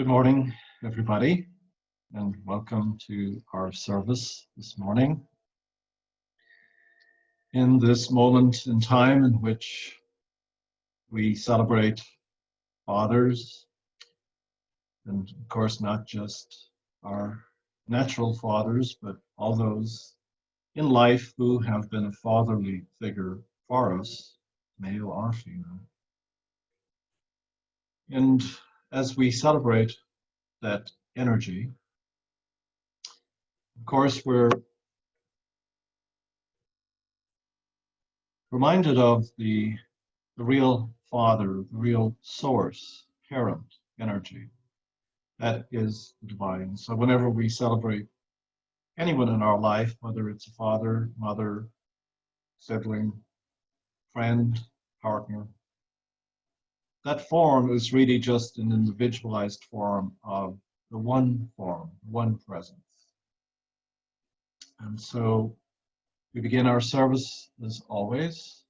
Good morning, everybody, and welcome to our service this morning. In this moment in time in which we celebrate fathers, and of course not just our natural fathers, but all those in life who have been a fatherly figure for us, male or female. And as we celebrate that energy, of course, we're reminded of the real father, the real source, parent energy. That is the divine. So whenever we celebrate anyone in our life, whether it's a father, mother, sibling, friend, partner, that form is really just an individualized form of the one form, one presence. And so we begin our service, as always,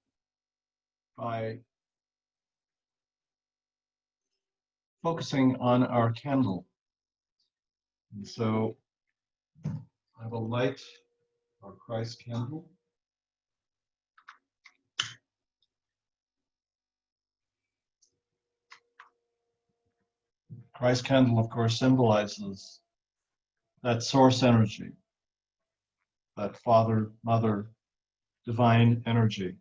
by focusing on our candle. And so I will light our Christ candle. Christ candle, of course, symbolizes that source energy, that Father, Mother, divine energy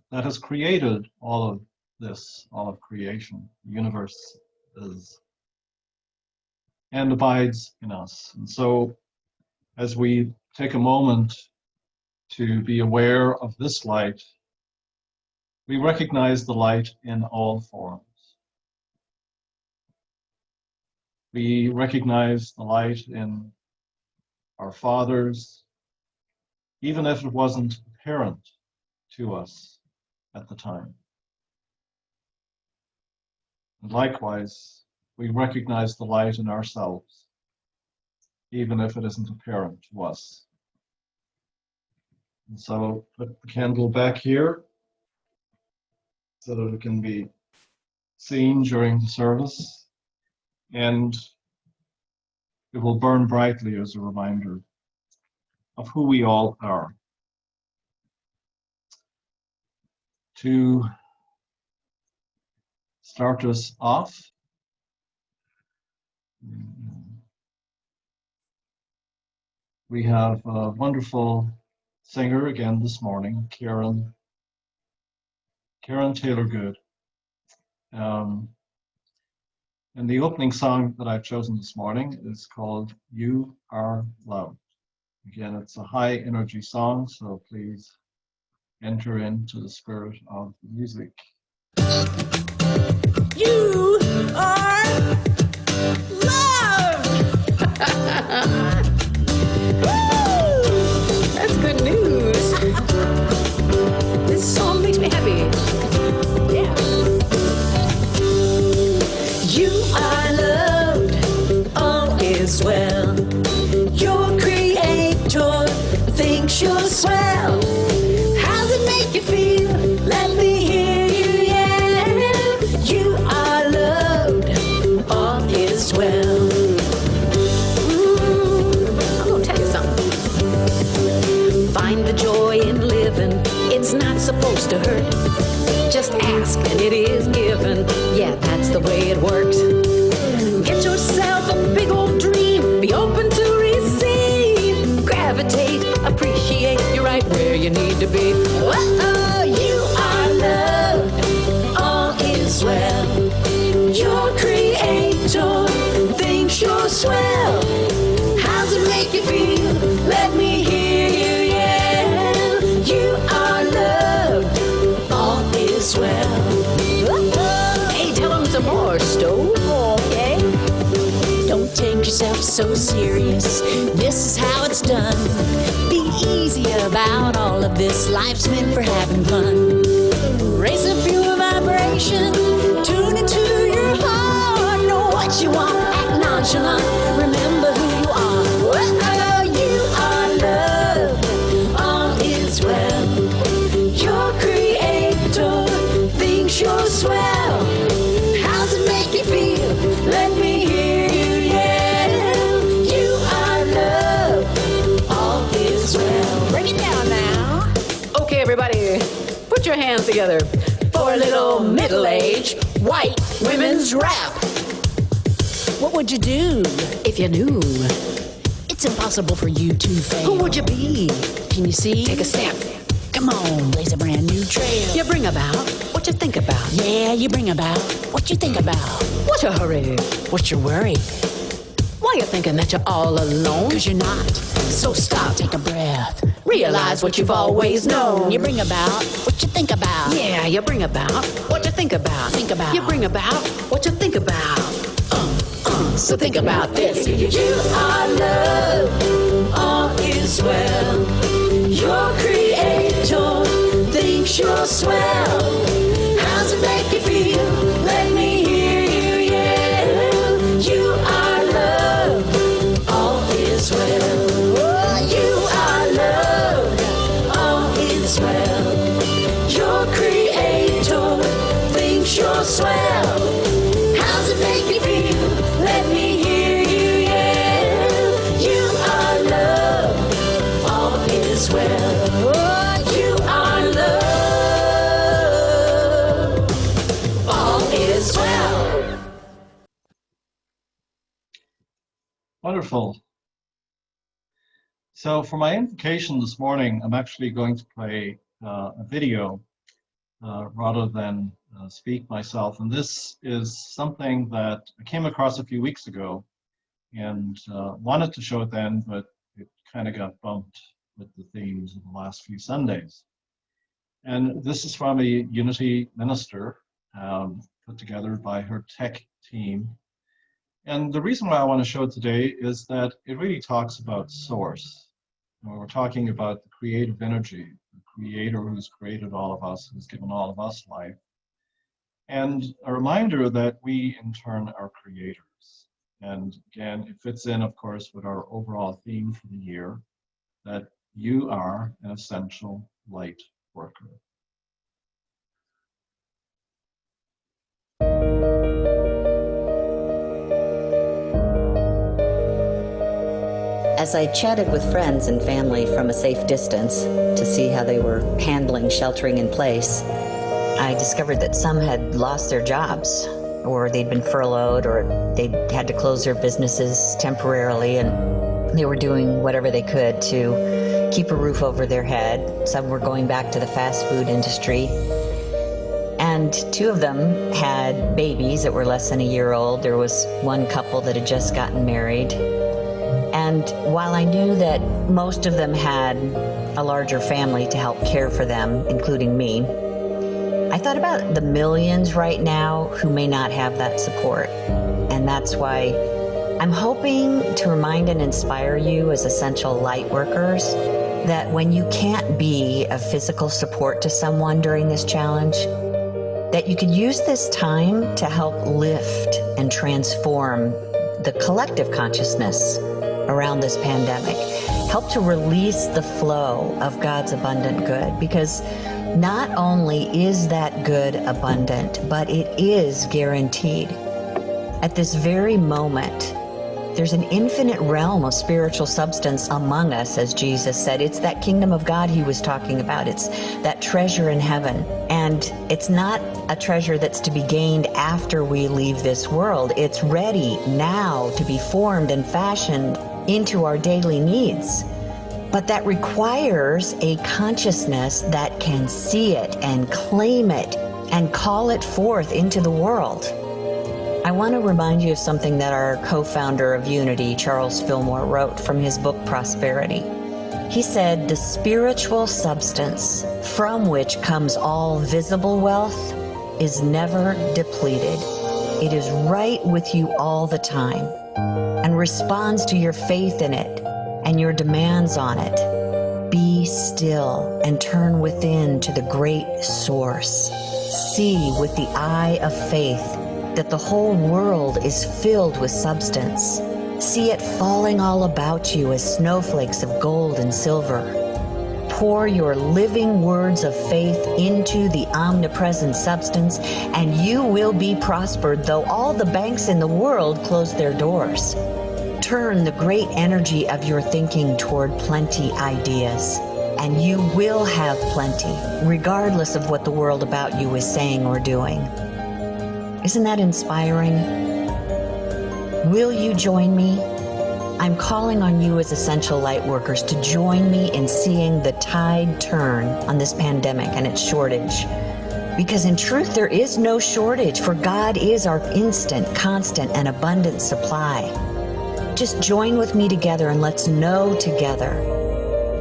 that has created all of this, all of creation. The universe is and abides in us. And so as we take a moment to be aware of this light, we recognize the light in all forms. We recognize the light in our fathers, even if it wasn't apparent to us at the time. And likewise, we recognize the light in ourselves, even if it isn't apparent to us. And so put the candle back here so that it can be seen during the service, and it will burn brightly as a reminder of who we all are. To start us off, we have a wonderful singer again this morning, Karen Taylor-Good. And the opening song that I've chosen this morning is called You Are Loved. Again, it's a high energy song, so please enter into the spirit of the music. You are loved! Woo! That's good news. This song makes me happy. Yeah. You are loved, all is well. Your creator thinks you're swell. How's it make you feel? Let me hear you yell. You are loved, all is well. I'm gonna tell you something. Find the joy in living. It's not supposed to hurt. Just ask and it is given. Yeah, that's the way it works. Get yourself a big old dream. Be open to receive. Gravitate, appreciate. You're right where you need to be. Whoa, you are loved. All is well. Your creator thinks you're swell. How's it make you feel? Let me hear you yell. You are loved. All is well. Hey, tell them some more, Stove. Okay. Don't take yourself so serious. This is how it's done. Be easy about all of this. Life's meant for having fun. Raise up your vibration. Tune into your heart. Know what you want. Act nonchalant. Remember who you are. Whoa, you are loved. All is well. Your creator thinks you're swell. How's it make you feel? Let me your hands together for a little middle-aged white women's rap. What would you do? If you knew, It's impossible for you to fail. who would you be? Can you see? Take a step. Come on, blaze a brand new trail. You bring about what you think about. Yeah, you bring about what you think about. What a hurry. What's your worry? Why you thinking that you're all alone? Cause you're not. So stop. Take a breath. Realize what you've always known. You bring about what you think about. Yeah, you bring about what you think about. Think about. You bring about what you think about. So think about this. You are love, all is well. Your creator thinks you're swell. How's it make you feel? Let me hear you yell. You are love, all is well. You are love, all is well. Your creator thinks you're swell. How's it make you feel? Let me hear you yell. You are love, all is well. You are love, all is well. Wonderful. So for my invocation this morning, I'm actually going to play a video rather than speak myself. And this is something that I came across a few weeks ago and wanted to show it then, but it kind of got bumped with the themes of the last few Sundays. And this is from a Unity minister put together by her tech team. And the reason why I want to show it today is that it really talks about source. We're talking about the creative energy, the creator who's created all of us, who's given all of us life. And a reminder that we, in turn, are creators. And again, it fits in, of course, with our overall theme for the year, that you are an essential light worker. As I chatted with friends and family from a safe distance to see how they were handling sheltering in place, I discovered that some had lost their jobs, or they'd been furloughed, or they'd had to close their businesses temporarily, and they were doing whatever they could to keep a roof over their head. Some were going back to the fast food industry. And two of them had babies that were less than a year old. There was one couple that had just gotten married. And while I knew that most of them had a larger family to help care for them, including me, I thought about the millions right now who may not have that support. And that's why I'm hoping to remind and inspire you as essential light workers that when you can't be a physical support to someone during this challenge, that you could use this time to help lift and transform the collective consciousness around this pandemic. Help to release the flow of God's abundant good, because not only is that good abundant, but it is guaranteed. At this very moment, there's an infinite realm of spiritual substance among us, as Jesus said. It's that kingdom of God he was talking about. It's that treasure in heaven. And it's not a treasure that's to be gained after we leave this world. It's ready now to be formed and fashioned into our daily needs. But that requires a consciousness that can see it and claim it and call it forth into the world. I want to remind you of something that our co-founder of Unity, Charles Fillmore, wrote from his book, Prosperity. He said, "The spiritual substance from which comes all visible wealth is never depleted. It is right with you all the time and responds to your faith in it and your demands on it. Be still and turn within to the great source. See with the eye of faith that the whole world is filled with substance. See it falling all about you as snowflakes of gold and silver. Pour your living words of faith into the omnipresent substance, and you will be prospered, though all the banks in the world close their doors. Turn the great energy of your thinking toward plenty ideas. and you will have plenty, regardless of what the world about you is saying or doing. Isn't that inspiring? Will you join me? I'm calling on you as essential light workers to join me in seeing the tide turn on this pandemic and its shortage. Because in truth, there is no shortage, for God is our instant, constant, and abundant supply. Just join with me together and let's know together.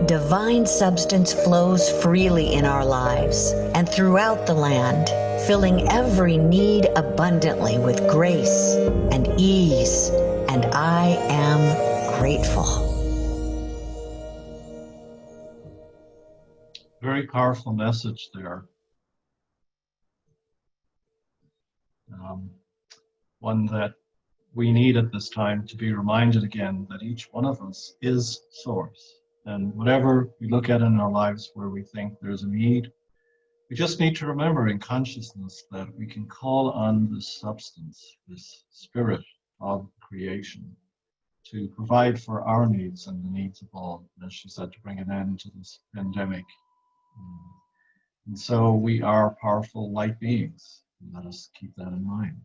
Divine substance flows freely in our lives and throughout the land, filling every need abundantly with grace and ease, and I am grateful. Very powerful message there. One that we need at this time to be reminded again that each one of us is source. And whatever we look at in our lives where we think there's a need, we just need to remember in consciousness that we can call on this substance, this spirit of creation, to provide for our needs and the needs of all, as she said, to bring an end to this pandemic. And so we are powerful light beings. Let us keep that in mind.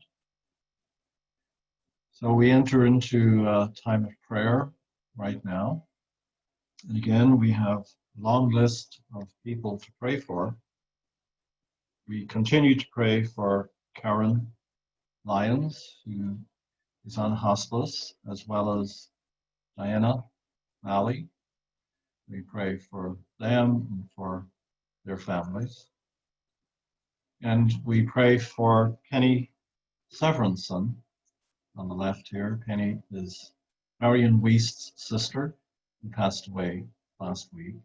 So we enter into a time of prayer right now. And again, we have a long list of people to pray for. We continue to pray for Karen Lyons, who is on hospice, as well as Diana Malley. We pray for them and for their families. And we pray for Penny Severinson on the left here. Penny is Marion Wiest's sister, who passed away last week.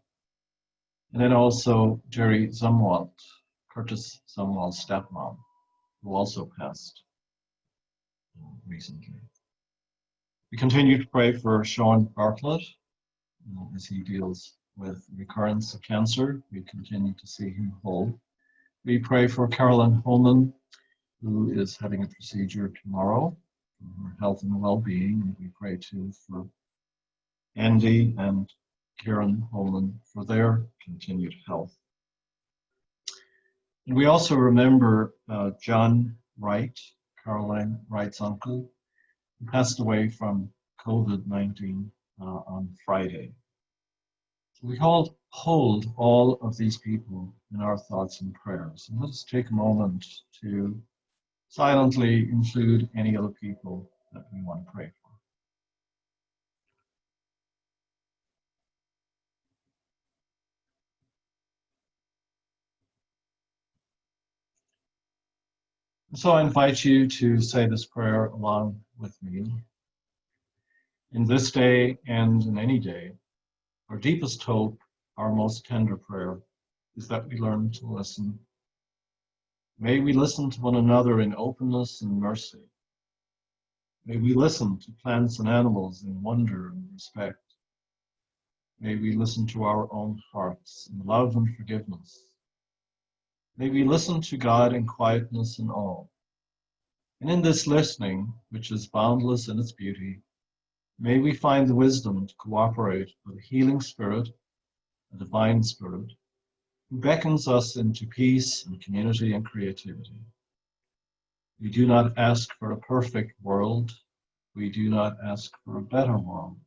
And then also Jerry Zumwalt, Curtis Zumwalt's stepmom, who also passed recently. We continue to pray for Sean Bartlett as he deals with recurrence of cancer. We continue to see him whole. We pray for Carolyn Holman, who is having a procedure tomorrow for her health and well-being. And we pray too for Andy and Karen Holman for their continued health. And we also remember John Wright, Caroline Wright's uncle, who passed away from COVID-19 on Friday. So we hold all of these people in our thoughts and prayers. And let's take a moment to silently include any other people that we want to pray for. So I invite you to say this prayer along with me. In this day and in any day, our deepest hope, our most tender prayer, is that we learn to listen. May we listen to one another in openness and mercy. May we listen to plants and animals in wonder and respect. May we listen to our own hearts in love and forgiveness. May we listen to God in quietness and awe. And in this listening, which is boundless in its beauty, may we find the wisdom to cooperate with a healing spirit, a divine spirit, who beckons us into peace and community and creativity. We do not ask for a perfect world. We do not ask for a better world.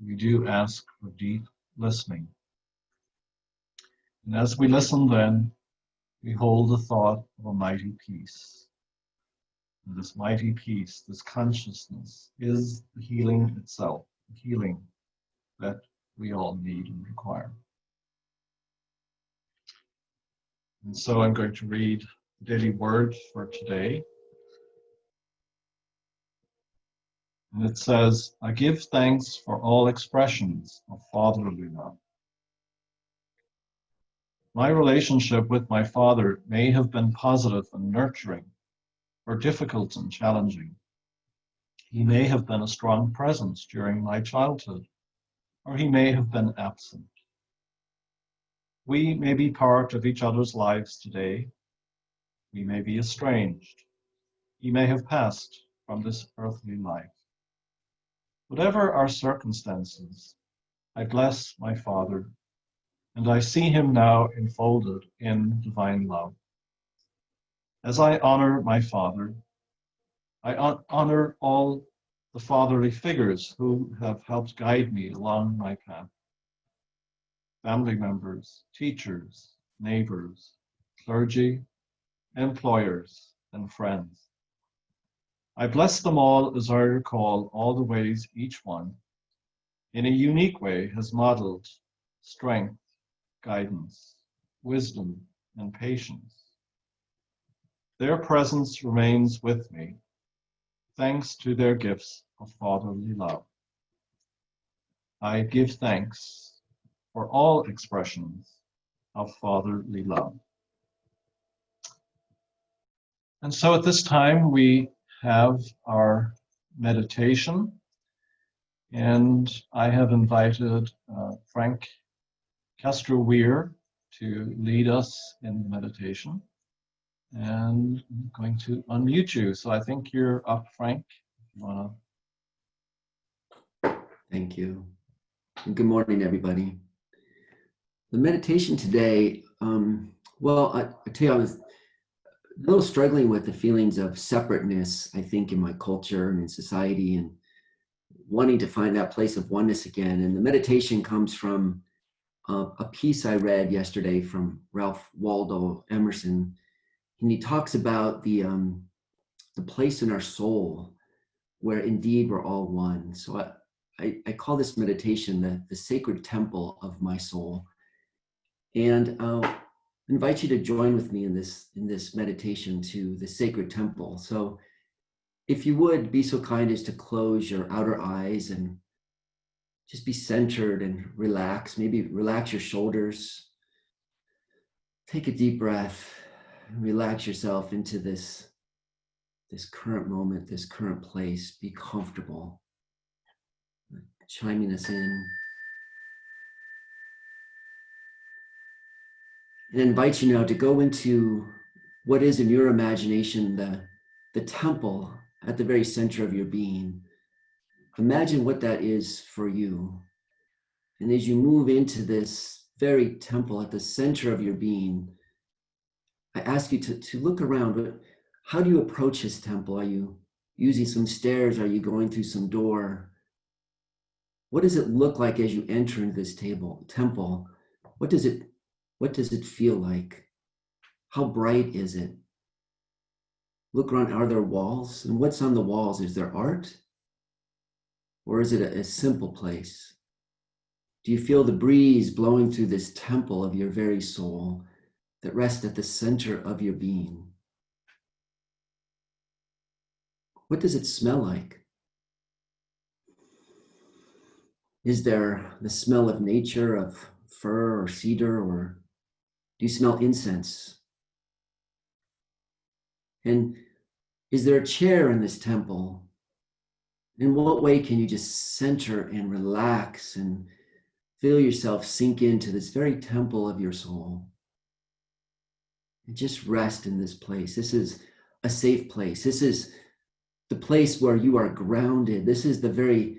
We do ask for deep listening. And as we listen then, we hold the thought of a mighty peace. And this mighty peace, this consciousness, is the healing itself, the healing that we all need and require. And so I'm going to read the daily word for today. And it says, I give thanks for all expressions of fatherly love. My relationship with my father may have been positive and nurturing, or difficult and challenging. He may have been a strong presence during my childhood, or he may have been absent. We may be part of each other's lives today. We may be estranged. He may have passed from this earthly life. Whatever our circumstances, I bless my Father and I see him now enfolded in divine love. As I honor my father, I honor all the fatherly figures who have helped guide me along my path. Family members, teachers, neighbors, clergy, employers, and friends. I bless them all as I recall all the ways each one, in a unique way, has modeled strength, guidance, wisdom, and patience. Their presence remains with me, thanks to their gifts of fatherly love. I give thanks for all expressions of fatherly love. And so at this time, we have our meditation, and I have invited Frank Castro-Weir to lead us in the meditation. And I'm going to unmute you. So I think you're up, Frank. If you want to. Thank you. And good morning, everybody. The meditation today, I tell you, I was a little struggling with the feelings of separateness, I think, in my culture and in society, and wanting to find that place of oneness again. And the meditation comes from a piece I read yesterday from Ralph Waldo Emerson. And he talks about the place in our soul where indeed we're all one. So I call this meditation the sacred temple of my soul. And I'll invite you to join with me in this meditation to the sacred temple. So if you would be so kind as to close your outer eyes and just be centered and relax. Maybe relax your shoulders. Take a deep breath and relax yourself into this current moment, this current place. Be comfortable. Chiming us in. And invite you now to go into what is in your imagination the temple at the very center of your being. Imagine what that is for you. And as you move into this very temple at the center of your being, I ask you to look around. How do you approach this temple? Are you using some stairs? Are you going through some door? What does it look like as you enter into this temple? What does it feel like? How bright is it? Look around, are there walls? And what's on the walls? Is there art? Or is it a simple place? Do you feel the breeze blowing through this temple of your very soul that rests at the center of your being? What does it smell like? Is there the smell of nature, of fir or cedar, or do you smell incense? And is there a chair in this temple? In what way can you just center and relax and feel yourself sink into this very temple of your soul? And just rest in this place. This is a safe place. This is the place where you are grounded. This is the very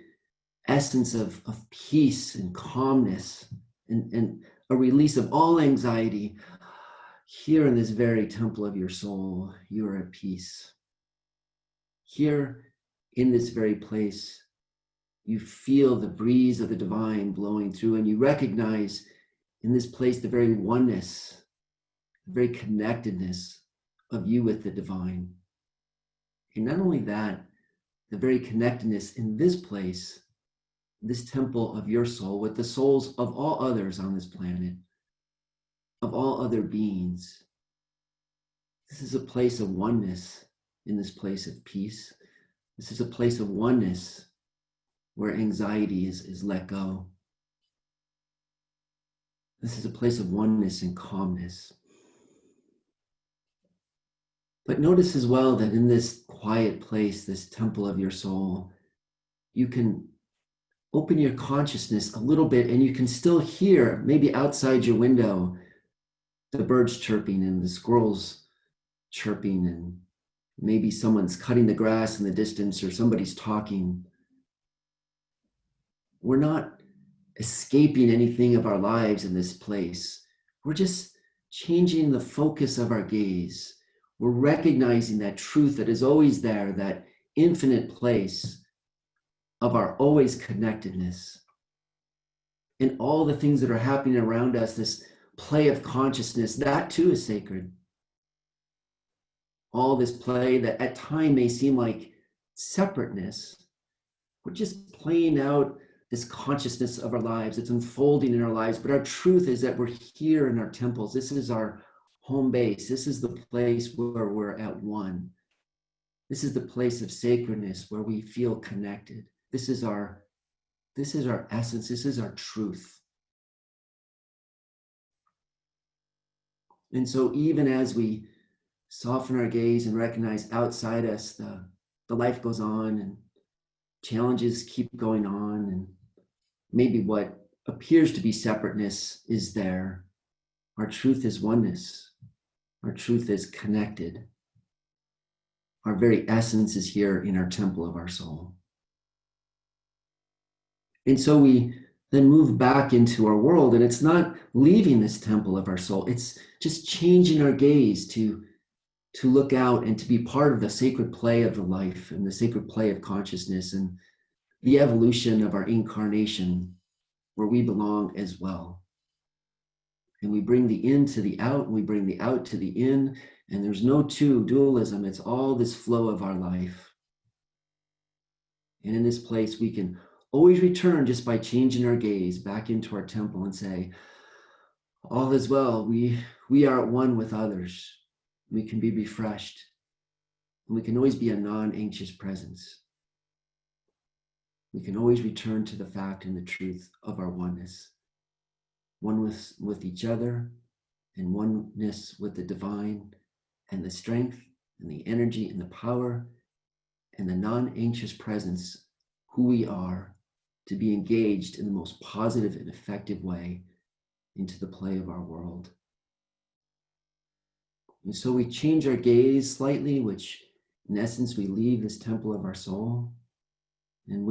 essence of peace and calmness and a release of all anxiety. Here in this very temple of your soul, you are at peace. Here in this very place, you feel the breeze of the divine blowing through, and you recognize in this place the very oneness, the very connectedness of you with the divine. And not only that, the very connectedness in this place, this temple of your soul, with the souls of all others on this planet, of all other beings. This is a place of oneness in this place of peace. This is a place of oneness where anxiety is let go. This is a place of oneness and calmness. But notice as well that in this quiet place, this temple of your soul, you can open your consciousness a little bit and you can still hear, maybe outside your window, the birds chirping and the squirrels chirping, and maybe someone's cutting the grass in the distance or somebody's talking. We're not escaping anything of our lives in this place. We're just changing the focus of our gaze. We're recognizing that truth that is always there, that infinite place of our always connectedness. And all the things that are happening around us, this play of consciousness, that too is sacred. All this play that at time may seem like separateness, we're just playing out this consciousness of our lives. It's unfolding in our lives, but our truth is that we're here in our temples. This is our home base. This is the place where we're at one. This is the place of sacredness where we feel connected. This is our essence. This is our truth. And so even as we soften our gaze and recognize outside us, the life goes on and challenges keep going on, and maybe what appears to be separateness is there. Our truth is oneness. Our truth is connected. Our very essence is here in our temple of our soul. And so we then move back into our world, and it's not leaving this temple of our soul. It's just changing our gaze to look out and to be part of the sacred play of the life and the sacred play of consciousness and the evolution of our incarnation, where we belong as well. And we bring the in to the out, and we bring the out to the in, and there's no dualism. It's all this flow of our life. And in this place, we can always return just by changing our gaze back into our temple and say, all is well. We are at one with others. We can be refreshed. And we can always be a non-anxious presence. We can always return to the fact and the truth of our oneness. Oneness with each other, and oneness with the divine, and the strength and the energy and the power and the non-anxious presence, who we are, to be engaged in the most positive and effective way into the play of our world. And so we change our gaze slightly, which in essence, we leave this temple of our soul. And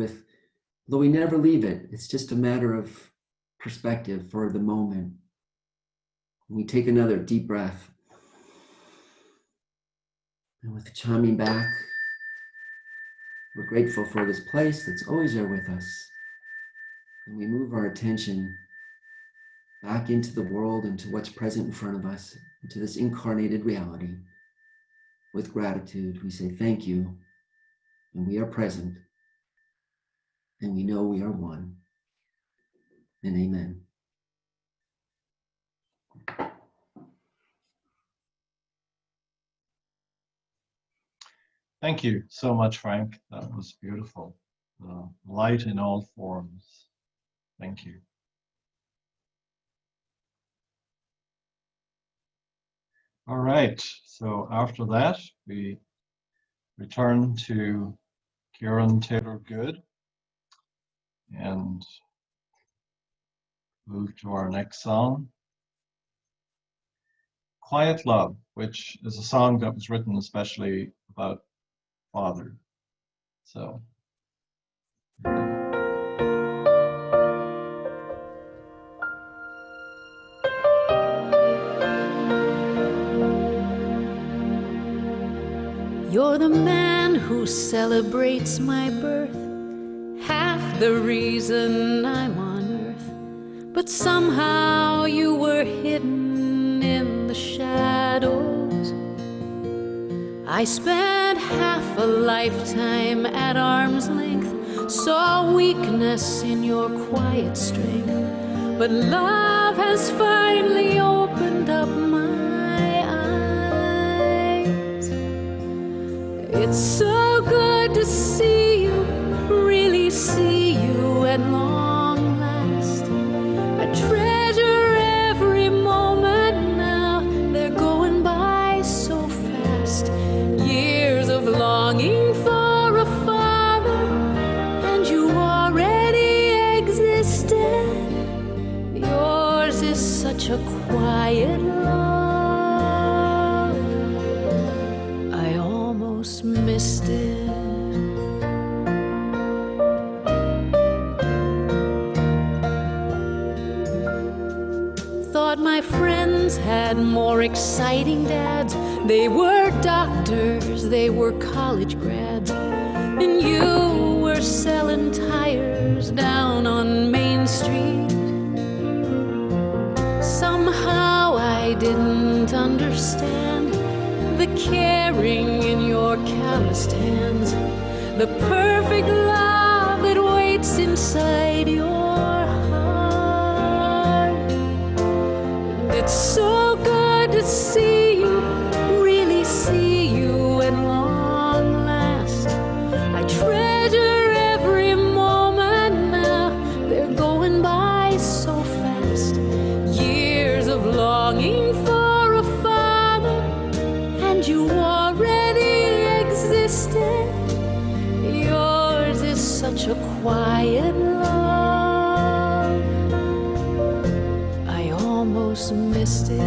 though we never leave it, it's just a matter of perspective for the moment. We take another deep breath. And with chiming back, we're grateful for this place that's always there with us. And we move our attention back into the world, into what's present in front of us, into this incarnated reality. With gratitude, we say thank you, and we are present, and we know we are one. And amen. Thank you so much, Frank. That was beautiful. Light in all forms. Thank you. All right, so after that, we return to Kieran Taylor Good and move to our next song, Quiet Love, which is a song that was written especially about Father. So. You're the man who celebrates my birth, half the reason I'm on earth. But somehow you were hidden in the shadows. I spent half a lifetime at arm's length, saw weakness in your quiet strength. But love has finally opened up my eyes. It's so good to see you, really see you at long last. I treasure every moment now, they're going by so fast. Years of longing for a father, and you already existed. Yours is such a quiet love, I almost missed it. had more exciting dads. They were doctors, they were college grads, and you were selling tires down on Main Street. Somehow I didn't understand the caring in your calloused hands, the perfect love that waits inside your heart. And it's so good to see you, really see you at long last. I treasure every moment now, they're going by so fast. Years of longing for a father, and you already existed. Yours is such a quiet love, I almost missed it.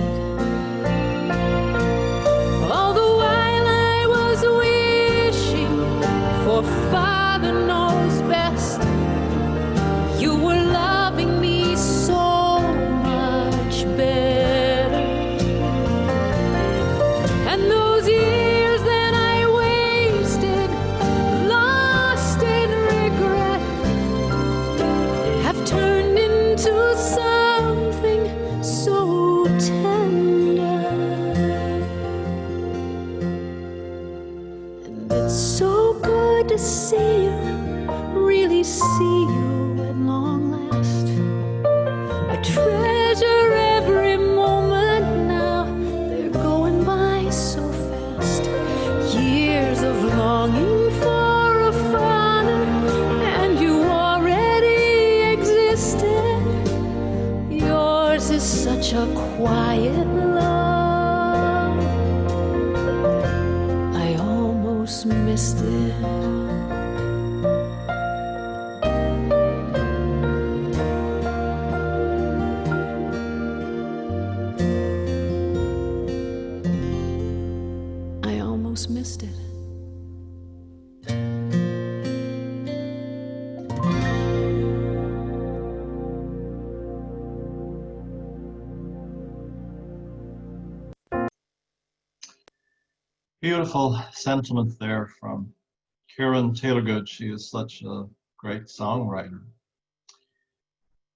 All the while I was wishing for Father knows best. You were loving me so much better. And those years that I wasted, lost in regret, have turned into something so tender. And it's so good to see you, really see you at long last. I treasure every moment now, they're going by so fast. Years of longing for a father, and you already existed. Yours is such a quiet love, I almost missed it. I almost missed it. Beautiful sentiment there from Karen Taylorgood. She is such a great songwriter.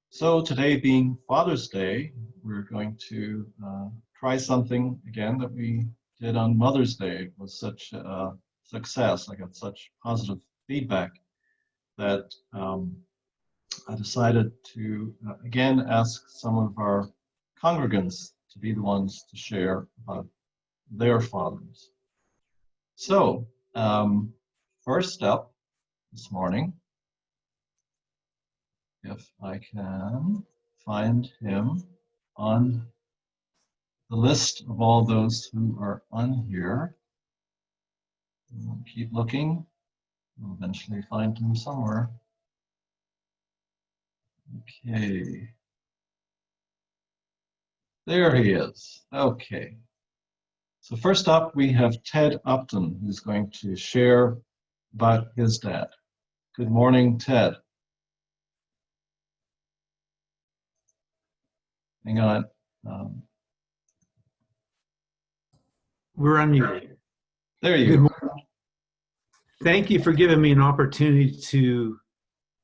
So today being Father's Day, we're going to try something again that we did on Mother's Day. It was such a success. I got such positive feedback that I decided to again ask some of our congregants to be the ones to share about their fathers. So, first up this morning, if I can find him on the list of all those who are on here. We'll keep looking. We'll eventually find him somewhere. Okay. There he is. Okay. So first up, we have Ted Upton, who's going to share about his dad. Good morning, Ted. Hang on. We're unmuted. There you Good go. morning. Thank you for giving me an opportunity to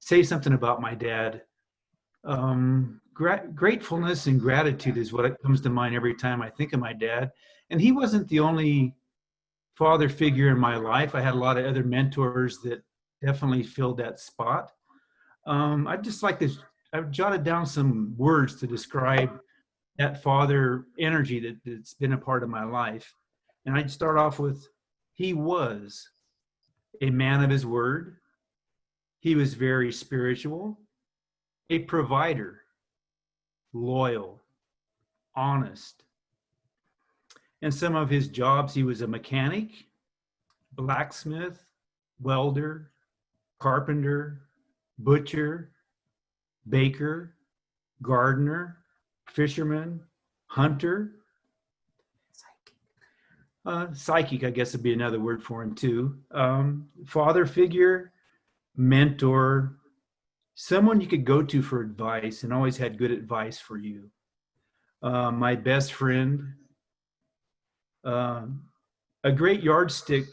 say something about my dad. Gratefulness and gratitude is what comes to mind every time I think of my dad. And he wasn't the only father figure in my life. I had a lot of other mentors that definitely filled that spot. I'd just like to, I've jotted down some words to describe that father energy that's been a part of my life. And I'd start off with, he was a man of his word. He was very spiritual, a provider, loyal, honest. In some of his jobs, he was a mechanic, blacksmith, welder, carpenter, butcher, baker, gardener, fisherman, hunter. Psychic, I guess would be another word for him too. Father figure, mentor, someone you could go to for advice and always had good advice for you. my best friend, a great yardstick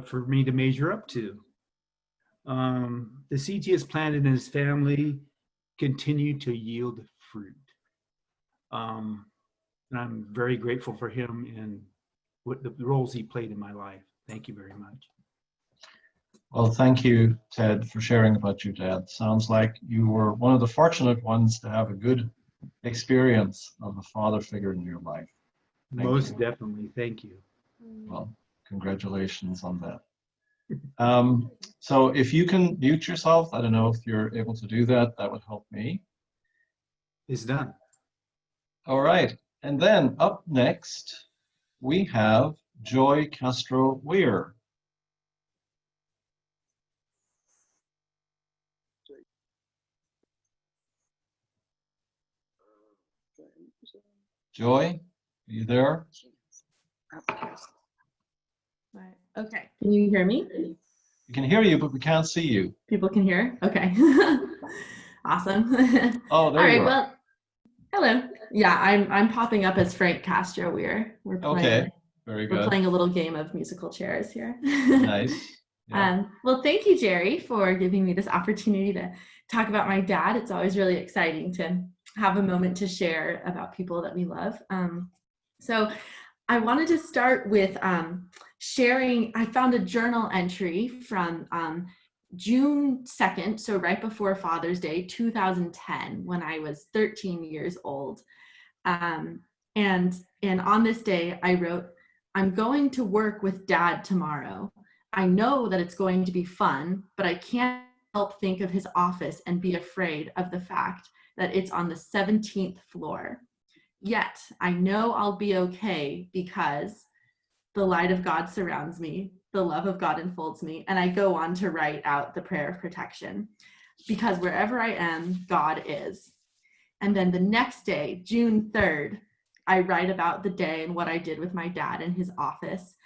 for me to measure up to. The seeds he has planted in his family continue to yield fruit. And I'm very grateful for him and what the roles he played in my life. Thank you very much. Well, thank you, Ted, for sharing about your dad. Sounds like you were one of the fortunate ones to have a good experience of a father figure in your life. Thank Most you. definitely. Thank you. Well, congratulations on that. So if you can mute yourself, I don't know if you're able to do that, that would help me. It's done. All right. And then up next, we have Joy Castro Weir. Joy, are you there? Right. Okay. Can you hear me? We can hear you, but we can't see you. People can hear? Okay. Awesome. Oh, there All you right. are. Well, hello. Yeah, I'm popping up as Frank Castro Weir. We're playing. Okay, very We're good. playing a little game of musical chairs here. Nice. Yeah. Well, thank you, Jerry, for giving me this opportunity to talk about my dad. It's always really exciting to have a moment to share about people that we love. So I wanted to start with sharing. I found a journal entry from June 2nd, so right before Father's Day, 2010, when I was 13 years old. And on this day, I wrote, "I'm going to work with Dad tomorrow. I know that it's going to be fun, but I can't help think of his office and be afraid of the fact that it's on the 17th floor. Yet I know I'll be okay because the light of God surrounds me, the love of God enfolds me," and I go on to write out the prayer of protection. "Because wherever I am, God is." And then the next day, June 3rd, I write about the day and what I did with my dad in his office.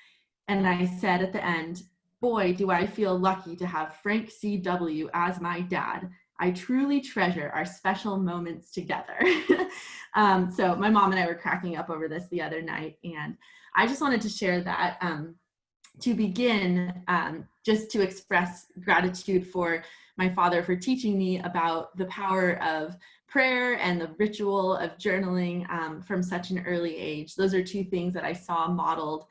And I said at the end, "Boy, do I feel lucky to have Frank C.W. as my dad. I truly treasure our special moments together." So my mom and I were cracking up over this the other night, and I just wanted to share that to begin, just to express gratitude for my father for teaching me about the power of prayer and the ritual of journaling from such an early age. Those are two things that I saw modeled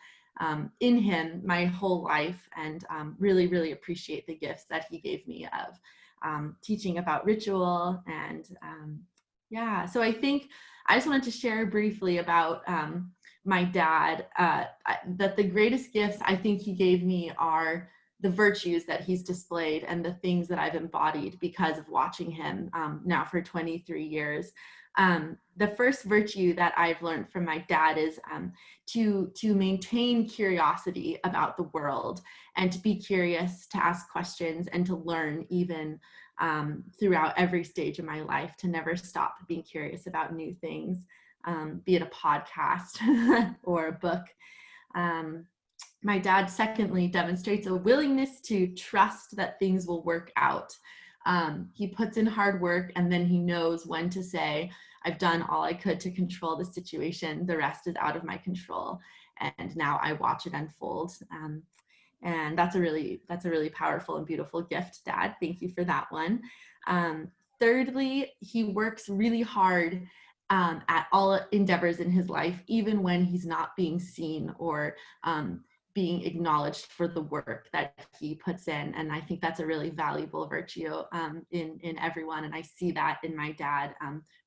in him my whole life, and really, really appreciate the gifts that he gave me of teaching about ritual. And yeah, so I think I just wanted to share briefly about my dad, that the greatest gifts I think he gave me are the virtues that he's displayed and the things that I've embodied because of watching him now for 23 years. The first virtue that I've learned from my dad is to maintain curiosity about the world, and to be curious, to ask questions, and to learn even throughout every stage of my life, to never stop being curious about new things, be it a podcast or a book. My dad, secondly, demonstrates a willingness to trust that things will work out. He puts in hard work, and then he knows when to say, "I've done all I could to control the situation. The rest is out of my control. And now I watch it unfold." And that's a really powerful and beautiful gift, Dad. Thank you for that one. Thirdly, he works really hard at all endeavors in his life, even when he's not being seen or being acknowledged for the work that he puts in. And I think that's a really valuable virtue in everyone. And I see that in my dad,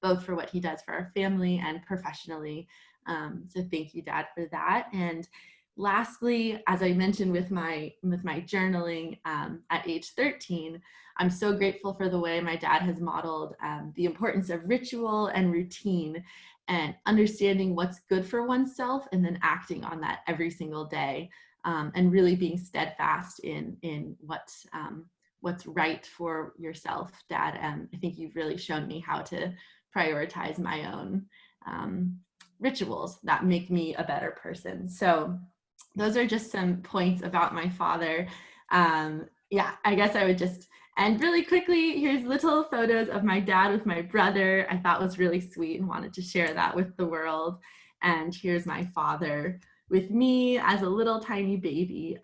both for what he does for our family and professionally. So thank you, Dad, for that. And lastly, as I mentioned with my journaling at age 13, I'm so grateful for the way my dad has modeled the importance of ritual and routine, and understanding what's good for oneself and then acting on that every single day, and really being steadfast in what's right for yourself, Dad. I think you've really shown me how to prioritize my own rituals that make me a better person. So those are just some points about my father. yeah, I guess I would just end really quickly. Here's little photos of my dad with my brother. I thought was really sweet and wanted to share that with the world. And here's my father with me as a little tiny baby.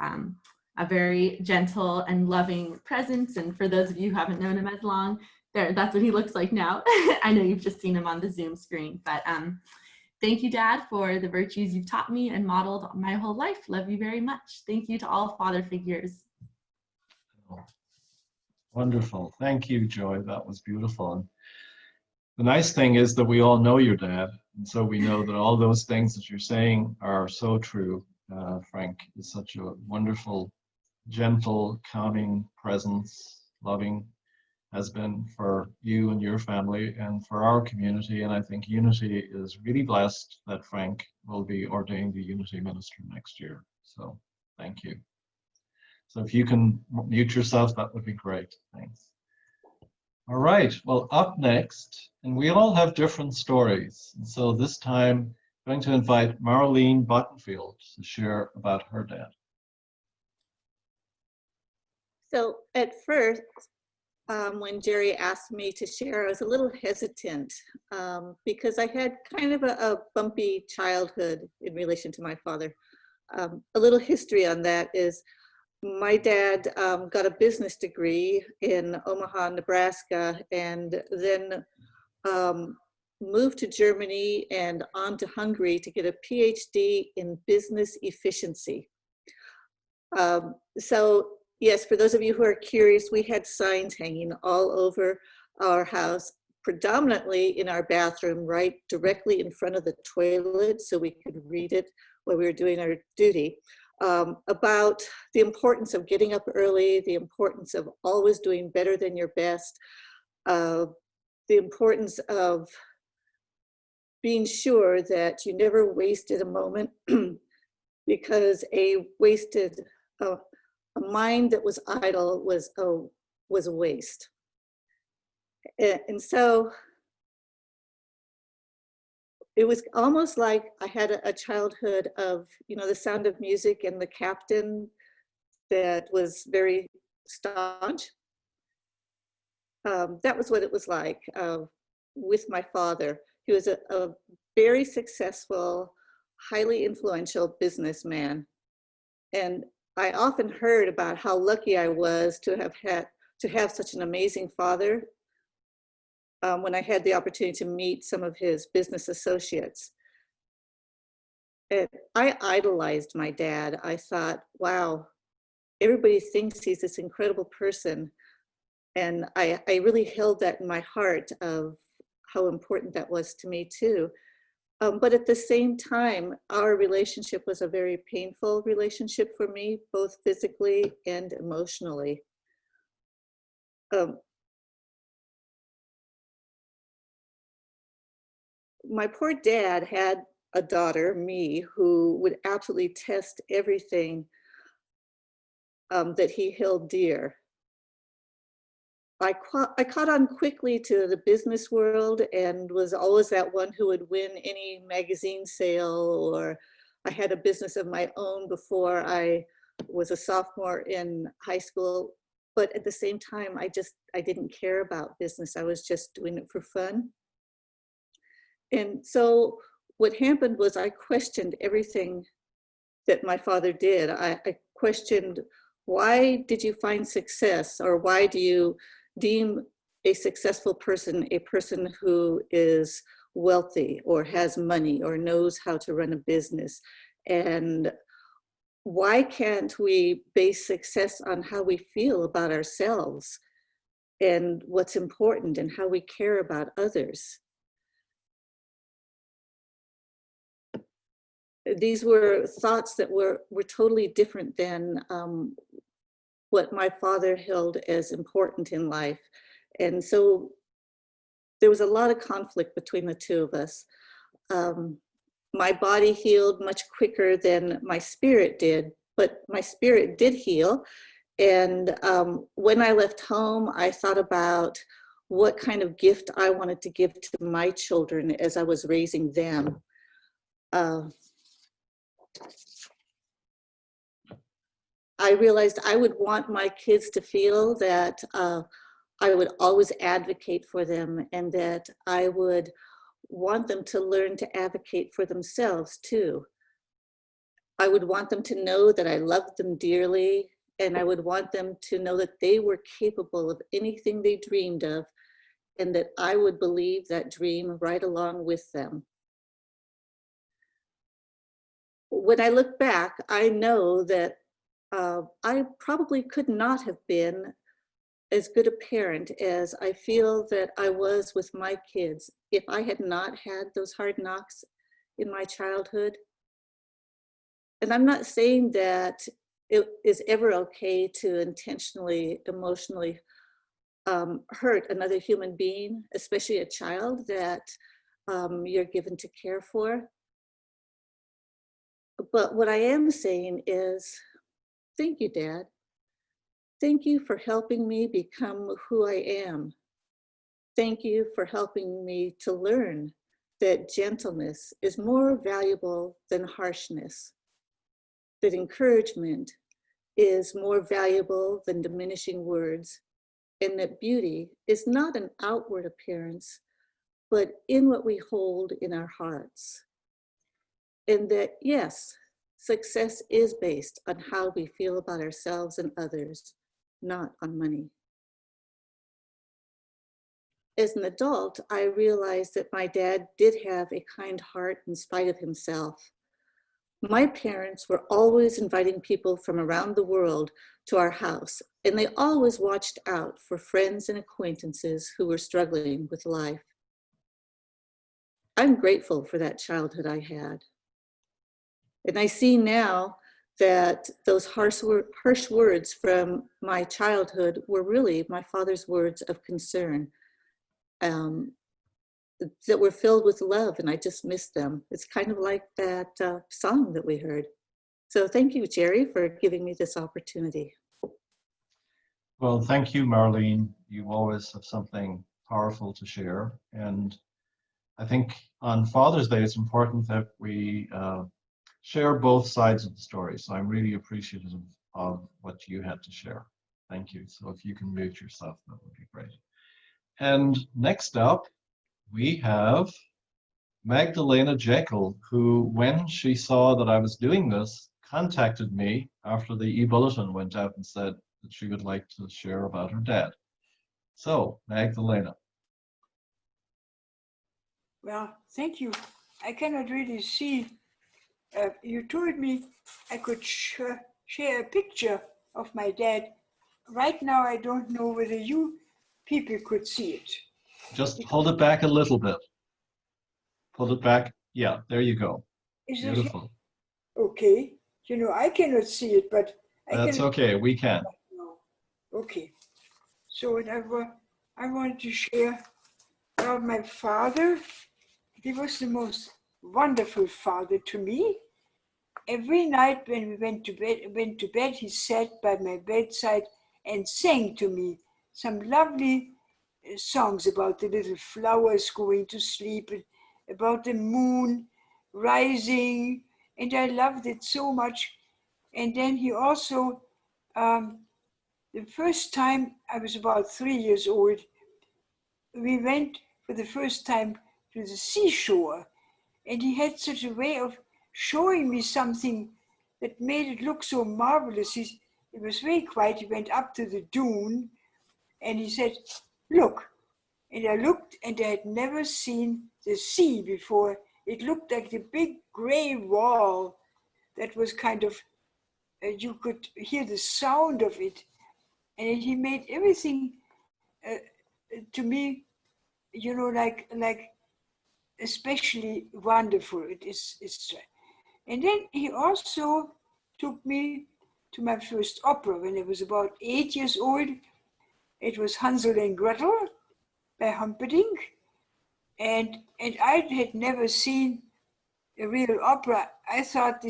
A very gentle and loving presence. And for those of you who haven't known him as long, that's what he looks like now. I know you've just seen him on the Zoom screen, but thank you, Dad, for the virtues you've taught me and modeled my whole life. Love you very much. Thank you to all father figures. Wonderful. Thank you, Joy. That was beautiful. And the nice thing is that we all know your dad. And so we know that all those things that you're saying are so true. Frank is such a wonderful, gentle, calming presence, loving, has been for you and your family and for our community. And I think Unity is really blessed that Frank will be ordained the Unity minister next year. So thank you. So if you can mute yourself, that would be great. Thanks. All right, well, up next, and we all have different stories. And so this time, I'm going to invite Marlene Buttonfield to share about her dad. So at first, when Jerry asked me to share, I was a little hesitant because I had kind of a bumpy childhood in relation to my father. A little history on that is my dad got a business degree in Omaha, Nebraska, and then moved to Germany and on to Hungary to get a PhD in business efficiency. So yes, for those of you who are curious, we had signs hanging all over our house, predominantly in our bathroom, right directly in front of the toilet, so we could read it while we were doing our duty, about the importance of getting up early, the importance of always doing better than your best, the importance of being sure that you never wasted a moment, because a mind that was idle was a waste. And so it was almost like I had a childhood of, The Sound of Music and the captain that was very staunch. That was what it was like with my father. He was a very successful, highly influential businessman. And I often heard about how lucky I was to have such an amazing father when I had the opportunity to meet some of his business associates. And I idolized my dad. I thought, wow, everybody thinks he's this incredible person. And I really held that in my heart of how important that was to me too. But at the same time, our relationship was a very painful relationship for me, both physically and emotionally. My poor dad had a daughter, me, who would absolutely test everything that he held dear. I caught on quickly to the business world and was always that one who would win any magazine sale, or I had a business of my own before I was a sophomore in high school. But at the same time, I didn't care about business. I was just doing it for fun. And so what happened was I questioned everything that my father did. I questioned, why did you find success, or why do you deem a successful person a person who is wealthy or has money or knows how to run a business? And why can't we base success on how we feel about ourselves and what's important and how we care about others? These were thoughts that were totally different than what my father held as important in life. And so there was a lot of conflict between the two of us. My body healed much quicker than my spirit did, but my spirit did heal. And when I left home, I thought about what kind of gift I wanted to give to my children as I was raising them. I realized I would want my kids to feel that I would always advocate for them, and that I would want them to learn to advocate for themselves too. I would want them to know that I loved them dearly, and I would want them to know that they were capable of anything they dreamed of, and that I would believe that dream right along with them. When I look back, I know that I probably could not have been as good a parent as I feel that I was with my kids if I had not had those hard knocks in my childhood. And I'm not saying that it is ever okay to intentionally, emotionally hurt another human being, especially a child that you're given to care for. But what I am saying is, thank you, Dad. Thank you for helping me become who I am. Thank you for helping me to learn that gentleness is more valuable than harshness, that encouragement is more valuable than diminishing words, and that beauty is not an outward appearance, but in what we hold in our hearts. And that, yes, success is based on how we feel about ourselves and others, not on money. As an adult, I realized that my dad did have a kind heart in spite of himself. My parents were always inviting people from around the world to our house, and they always watched out for friends and acquaintances who were struggling with life. I'm grateful for that childhood I had. And I see now that those harsh words from my childhood were really my father's words of concern, that were filled with love, and I just miss them. It's kind of like that song that we heard. So thank you, Jerry, for giving me this opportunity. Well, thank you, Marlene. You always have something powerful to share. And I think on Father's Day, it's important that we share both sides of the story. So I'm really appreciative of what you had to share. Thank you. So if you can mute yourself, that would be great. And next up, we have Magdalena Jekyll, who, when she saw that I was doing this, contacted me after the e-bulletin went out and said that she would like to share about her dad. So, Magdalena. Well, thank you. I cannot really see. You told me I could share a picture of my dad. Right now, I don't know whether you people could see it. Just hold it back a little bit. Pull it back. Yeah, there you go. Is Beautiful. Okay. You know, I cannot see it, but That's okay. We can. Okay. So what I want to share about my father. He was the most wonderful father to me. Every night when we went to bed, he sat by my bedside and sang to me some lovely songs about the little flowers going to sleep, about the moon rising, and I loved it so much. And then he also, the first time I was about 3 years old, we went for the first time to the seashore, and he had such a way of showing me something that made it look so marvelous. It was very quiet. He went up to the dune and he said, "Look." And I looked, and I had never seen the sea before. It looked like the big gray wall that was kind of, you could hear the sound of it. And he made everything to me, you know, like especially wonderful. It's and then he also took me to my first opera when I was about 8 years old. It was Hansel and Gretel by Humperdinck, and I had never seen a real opera. I thought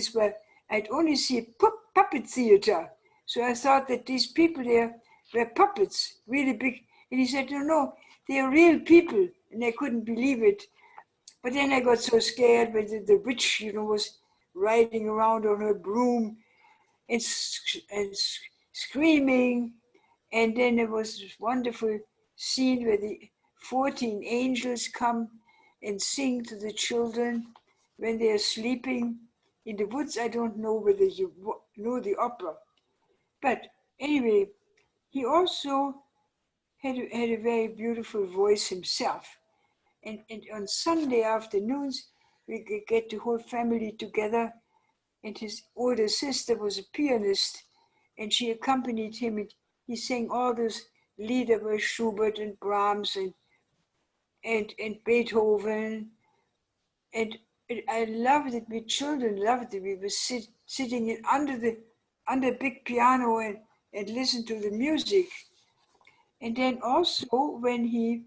I'd only see a puppet theater, so I thought that these people there were puppets, really big. And he said, no, they are real people, and I couldn't believe it. But then I got so scared when the witch, was riding around on her broom. and screaming. And then there was this wonderful scene where the 14 angels come and sing to the children when they are sleeping in the woods. I don't know whether you know the opera. But anyway, he also had a very beautiful voice himself. And on Sunday afternoons, we could get the whole family together. And his older sister was a pianist, and she accompanied him. And he sang all those Lieder by Schubert and Brahms and Beethoven. And I loved it. We children loved it. We were sitting under big piano and listen to the music. And then also when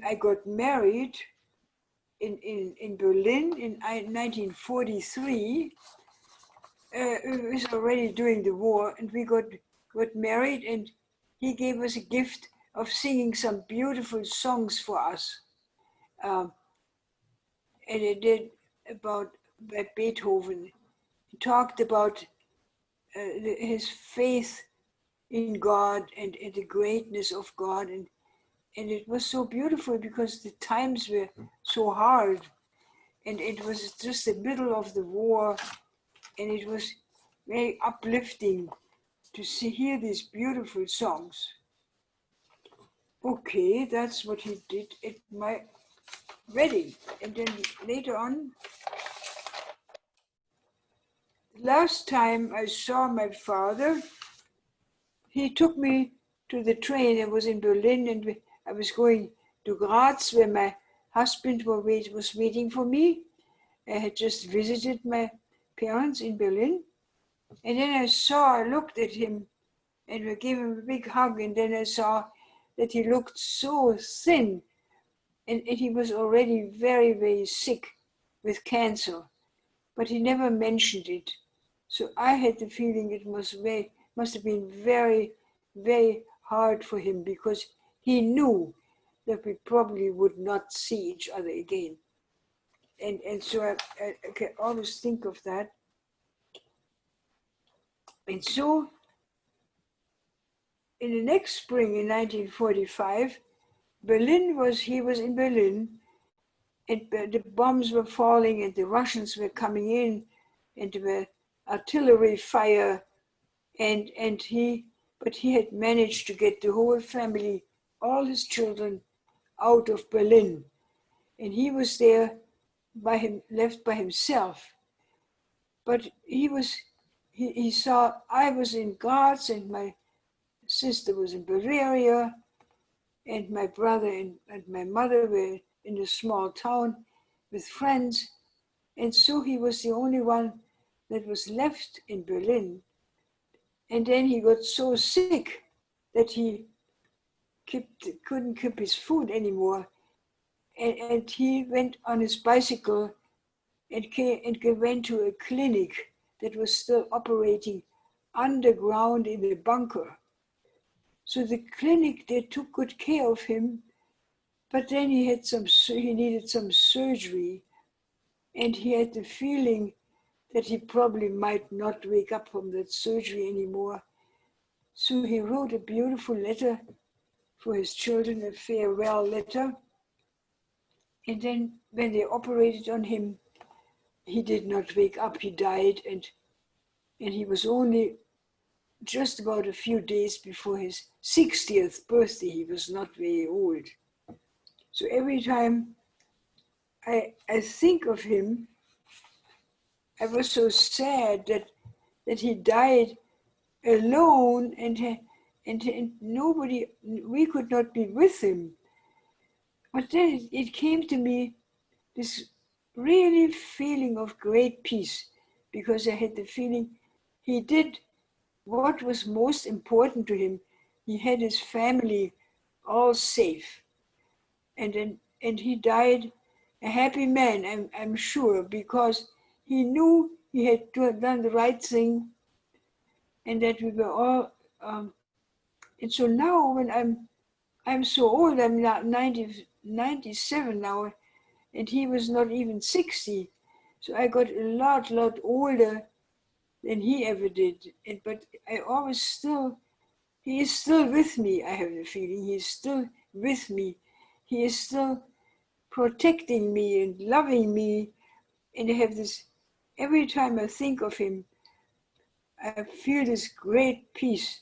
I got married in Berlin in 1943, it was already during the war, and we got married, and he gave us a gift of singing some beautiful songs for us. And it did by Beethoven. He talked about his faith in God and the greatness of God. And it was so beautiful because the times were so hard. And it was just the middle of the war. And it was very uplifting to hear these beautiful songs. Okay, that's what he did at my wedding. And then later on, last time I saw my father, he took me to the train. I was in Berlin, and I was going to Graz, where my husband was waiting for me. I had just visited my parents in Berlin. And then I looked at him, and I gave him a big hug. And then I saw that he looked so thin, and he was already very, very sick with cancer, but he never mentioned it. So I had the feeling it must have been very, very hard for him, because he knew that we probably would not see each other again. And so I can always think of that. And so in the next spring in 1945, he was in Berlin, and the bombs were falling, and the Russians were coming in, and there were artillery fire, but he had managed to get the whole family, all his children, out of Berlin. And he was there left by himself. But he saw I was in Graz, and my sister was in Bavaria, and my brother and my mother were in a small town with friends. And so he was the only one that was left in Berlin. And then he got so sick that he couldn't keep his food anymore. And he went on his bicycle and went to a clinic that was still operating underground in a bunker. So the clinic, they took good care of him, but then he needed some surgery, and he had the feeling that he probably might not wake up from that surgery anymore. So he wrote a beautiful letter for his children, a farewell letter. And then when they operated on him, he did not wake up, he died, and he was only just about a few days before his 60th birthday. He was not very old. So every time I think of him, I was so sad that he died alone, and nobody, we could not be with him. But then it came to me, this really feeling of great peace, because I had the feeling he did what was most important to him. He had his family all safe, and he died a happy man, I'm sure, because he knew he had done the right thing, and that we were all. And so now, when I'm so old, I'm now 97 now, and he was not even 60. So I got a lot older, than he ever did. But I always still, he is still with me, I have the feeling. He is still with me. He is still protecting me and loving me. And I have this, every time I think of him, I feel this great peace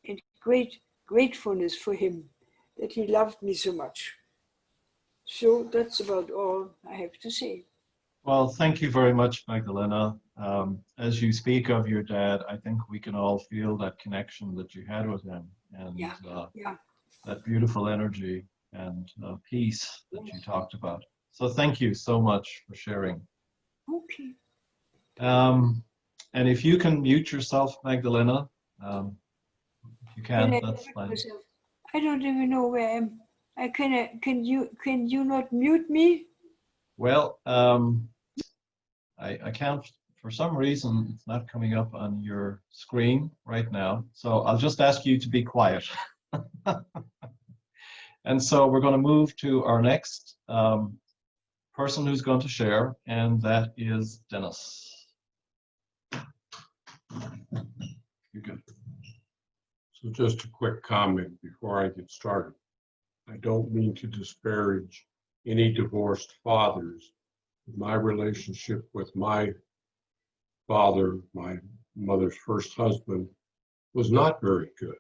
and great gratefulness for him that he loved me so much. So that's about all I have to say. Well, thank you very much, Magdalena. As you speak of your dad, I think we can all feel that connection that you had with him, and Yeah, yeah. that beautiful energy and peace that you talked about. So thank you so much for sharing. Okay. And if you can mute yourself, Magdalena, if you Can can, I that's mute fine. myself? I don't even know where I am. Can you not mute me? Well, I can't, for some reason, it's not coming up on your screen right now. So I'll just ask you to be quiet. And so we're going to move to our next person who's going to share, and that is Dennis. You're good. So just a quick comment before I get started. I don't mean to disparage any divorced fathers. My relationship with my father, my mother's first husband, was not very good.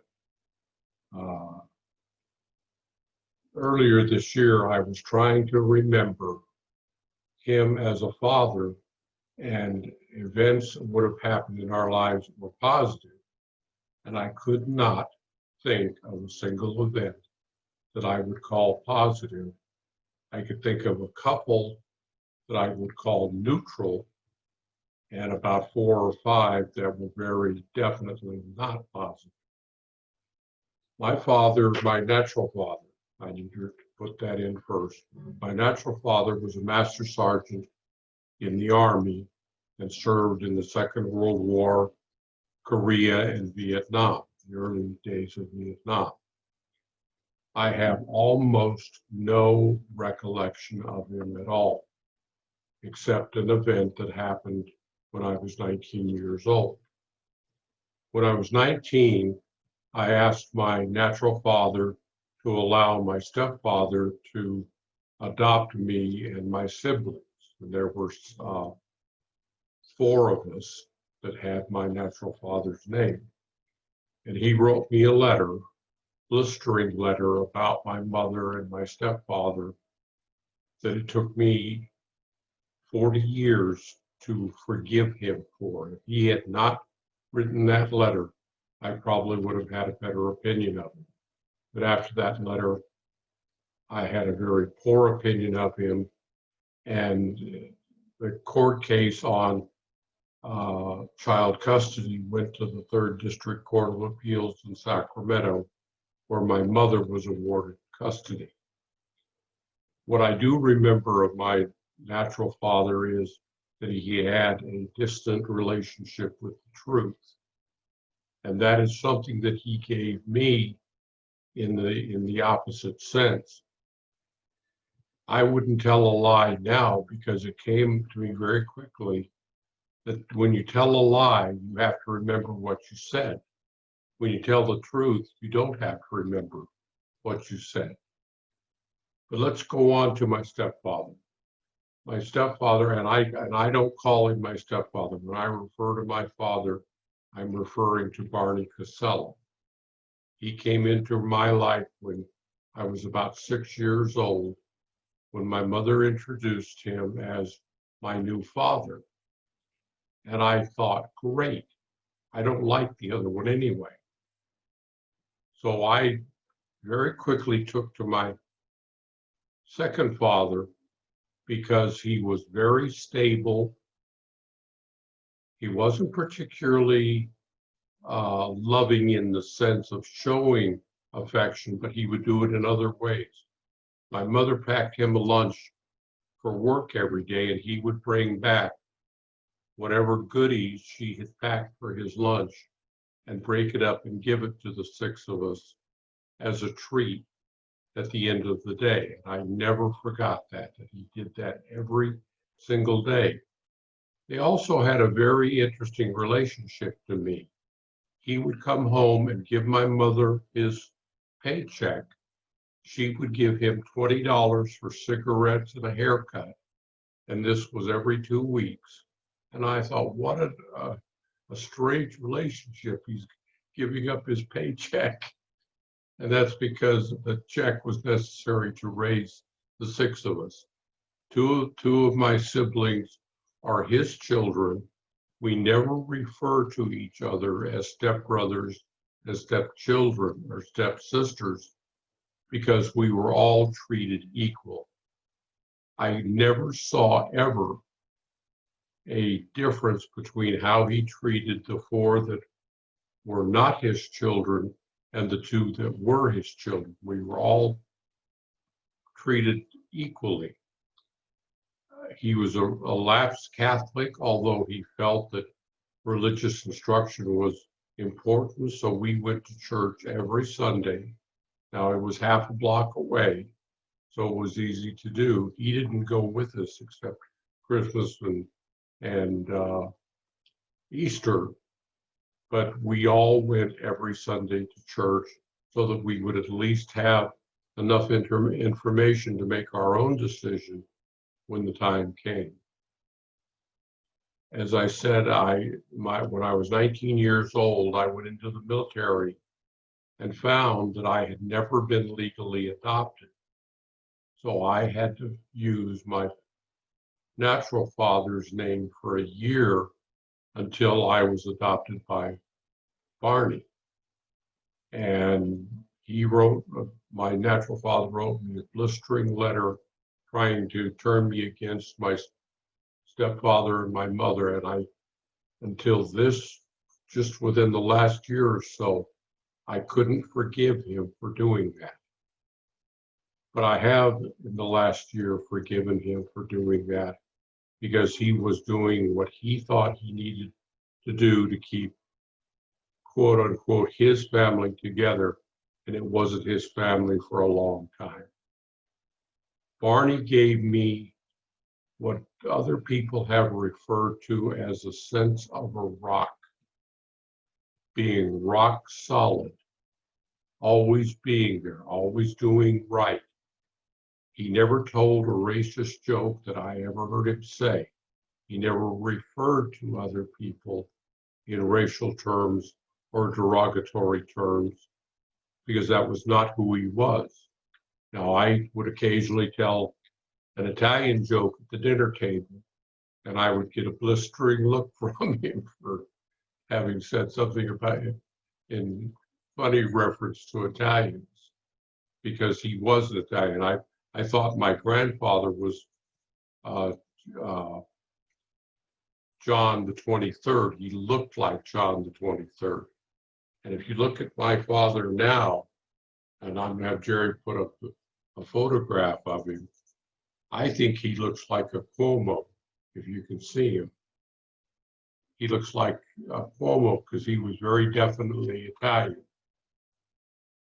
Earlier this year, I was trying to remember him as a father, and events would have happened in our lives that were positive, and I could not think of a single event that I would call positive. I could think of a couple that I would call neutral, and about 4 or 5 that were very definitely not positive. My father, my natural father, I need to put that in first. My natural father was a master sergeant in the Army and served in the Second World War, Korea, and Vietnam, the early days of Vietnam. I have almost no recollection of him at all, except an event that happened when I was 19 years old. When I was 19, I asked my natural father to allow my stepfather to adopt me and my siblings. And there were 4 of us that had my natural father's name. And he wrote me a letter, blistering letter about my mother and my stepfather, that it took me 40 years to forgive him for. If he had not written that letter, I probably would have had a better opinion of him. But after that letter, I had a very poor opinion of him. And the court case on child custody went to the 3rd District Court of Appeals in Sacramento, where my mother was awarded custody. What I do remember of my natural father is that he had a distant relationship with the truth. And that is something that he gave me in the opposite sense. I wouldn't tell a lie now because it came to me very quickly that when you tell a lie, you have to remember what you said. When you tell the truth, you don't have to remember what you said. But let's go on to my stepfather. My stepfather, and I don't call him my stepfather. When I refer to my father, I'm referring to Barney Casella. He came into my life when I was about 6 years old, when my mother introduced him as my new father. And I thought, great, I don't like the other one anyway. So I very quickly took to my second father because he was very stable. He wasn't particularly loving in the sense of showing affection, but he would do it in other ways. My mother packed him a lunch for work every day, and he would bring back whatever goodies she had packed for his lunch and break it up and give it to the 6 of us as a treat at the end of the day. And I never forgot that he did that every single day. They also had a very interesting relationship to me. He would come home and give my mother his paycheck. She would give him $20 for cigarettes and a haircut. And this was every 2 weeks. And I thought, what a strange relationship. He's giving up his paycheck. And that's because the check was necessary to raise the 6 of us. Two of my siblings are his children. We never refer to each other as stepbrothers, as stepchildren, or stepsisters, because we were all treated equal. I never saw ever a difference between how he treated the 4 that were not his children and the 2 that were his children. We were all treated equally. He was a lapsed Catholic, although he felt that religious instruction was important, so we went to church every Sunday. Now, it was half a block away, so it was easy to do. He didn't go with us except Christmas and Easter, but we all went every Sunday to church so that we would at least have enough information to make our own decision when the time came. As I said, when I was 19 years old, I went into the military and found that I had never been legally adopted. So I had to use my natural father's name for a year until I was adopted by Barney. And my natural father wrote me a blistering letter trying to turn me against my stepfather and my mother. And until this, just within the last year or so, I couldn't forgive him for doing that. But I have, in the last year, forgiven him for doing that because he was doing what he thought he needed to do to keep, quote unquote, his family together, and it wasn't his family for a long time. Barney gave me what other people have referred to as a sense of a rock, being rock solid, always being there, always doing right. He never told a racist joke that I ever heard him say. He never referred to other people in racial terms or derogatory terms because that was not who he was. Now, I would occasionally tell an Italian joke at the dinner table, and I would get a blistering look from him for having said something about it in funny reference to Italians, because he was an Italian. I thought my grandfather was John the 23rd. He looked like John the 23rd. And if you look at my father now, and I'm gonna have Jerry put up a photograph of him, I think he looks like a Cuomo, if you can see him. He looks like a Cuomo because he was very definitely Italian.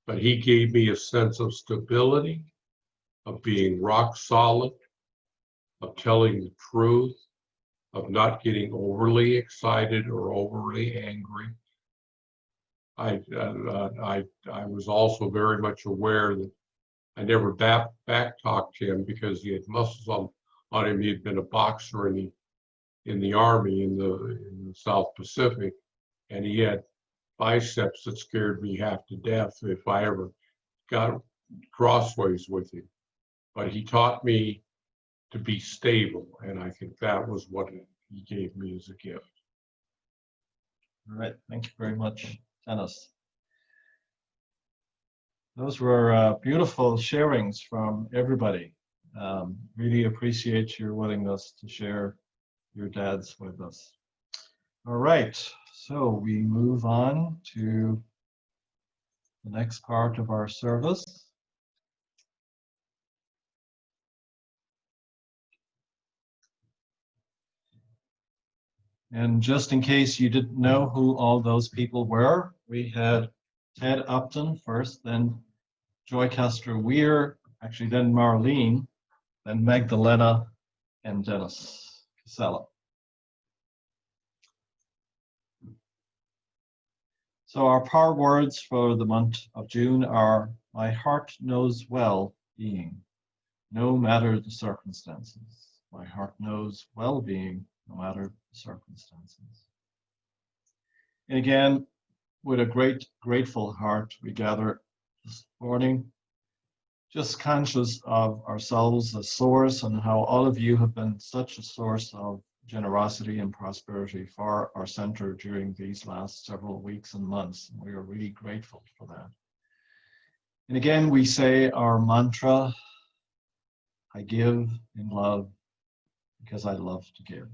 But he gave me a sense of stability, of being rock solid, of telling the truth, of not getting overly excited or overly angry. I was also very much aware that I never back talked him because he had muscles on him. He had been a boxer in the Army in the South Pacific, and he had biceps that scared me half to death if I ever got crossways with him. But he taught me to be stable, and I think that was what he gave me as a gift. All right, thank you very much, Dennis. Those were beautiful sharings from everybody. Really appreciate your willingness to share your dads with us. All right, so we move on to the next part of our service. And just in case you didn't know who all those people were, we had Ted Upton first, then Joy Castro Weir, actually then Marlene, then Magdalena, and Dennis Casella. So our power words for the month of June are, my heart knows well-being, no matter the circumstances. My heart knows well-being, no matter the circumstances. And again, with a grateful heart, we gather this morning, just conscious of ourselves as source and how all of you have been such a source of generosity and prosperity for our center during these last several weeks and months. We are really grateful for that. And again, we say our mantra, I give in love because I love to give.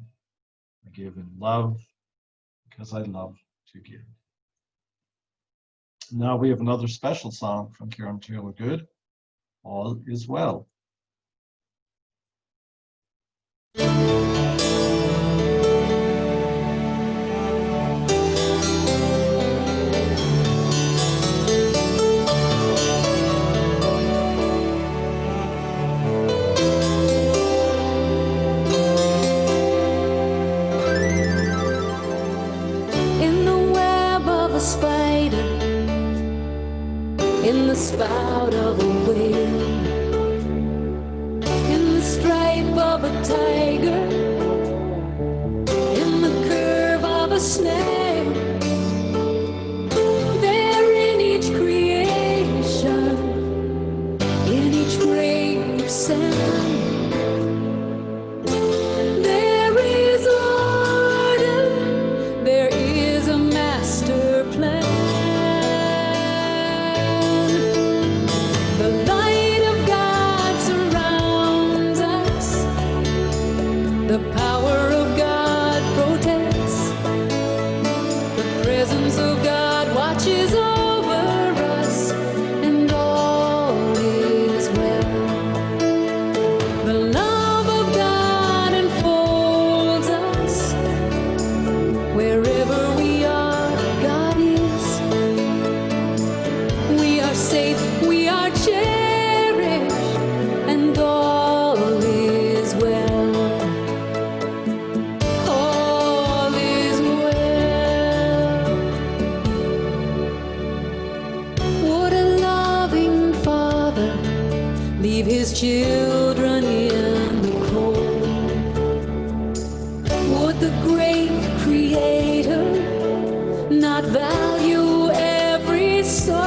I give in love because I love to give. Now we have another special song from Kieran Taylor Good, All Is Well. In the web of a spider, in the spout of a whale, in the stripe of a tiger, in the curve of a snail, there in each creation, in each grain of sand, there is order, there is a master plan. The light of God surrounds us. The power of God protects. The presence of God watches over us, and all is well. The love of God enfolds us. Wherever we are, God is. We are safe, we are cherished, and all is well. All is well. Would a loving father leave his children in the cold? Would the great creator not value every soul?